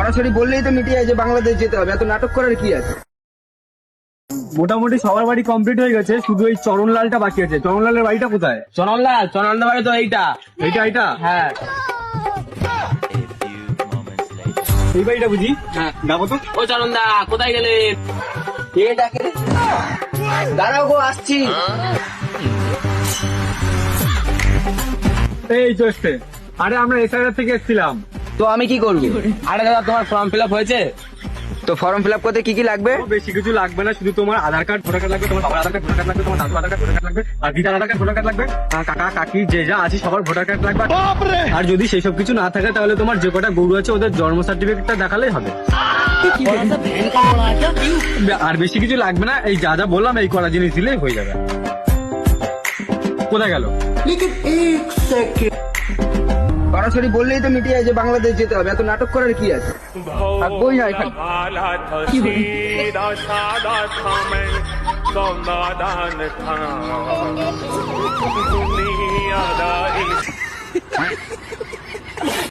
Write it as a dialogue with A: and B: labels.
A: সরাসরি বললেই তো মিটে যায় যে বাংলাদেশ যেতে হবে, এত নাটক করার কি আছে?
B: মোটামুটি সবার বাড়ি কমপ্লিট হয়ে গেছে, শুধু এই চরণলালটা বাকি আছে। চরণলালের বাড়িটা কোথায়?
C: চননদা বাড়ি তো এইটা।
B: এইটা
C: হ্যাঁ
B: এই বাড়িটা বুঝি।
C: হ্যাঁ।
B: যাবো তো।
C: ও চননদা কোথায় গেলে? কে ডাকে রে? দাঁড়াও গো আসছি।
B: এই তো এসছে। আরে আমরা এসআইআর থেকে এসেছিলাম।
C: তো আমি কি করবো? আরে দাদা তোমার ফর্ম ফিল আপ হয়েছে?
A: তো ফর্ম ফিল আপ করতে কি কি লাগবে?
B: বেশি কিছু লাগবে না, শুধু তোমার আধার কার্ড ভোটার কার্ড লাগবে, তোমার বাবার আধার কার্ড ভোটার কার্ড লাগবে, তোমার দাদু আধার কার্ড ভোটার কার্ড লাগবে, আর দিদার আধার কার্ড ভোটার কার্ড লাগবে, আর কাকা কাকি যে যা আছে সবার ভোটার কার্ড লাগবে। আর যদি সেই সব কিছু না থাকে তাহলে তোমার যে কটা গরু আছে ওদের জন্ম সার্টিফিকেটটা দেখালেই হবে। আর বেশি কিছু লাগবে না, এই যা যা বললাম এই কটা জিনিস দিলেই হয়ে যাবে। কোথায় গেল?
A: সরাসরি বললেই তো মিটে যায় যে বাংলাদেশ যেতে হবে, এত নাটক করার কি আছে? থাকবোই না এখানে।
D: सीधा सादा था मैं, सौदादान था दुनिया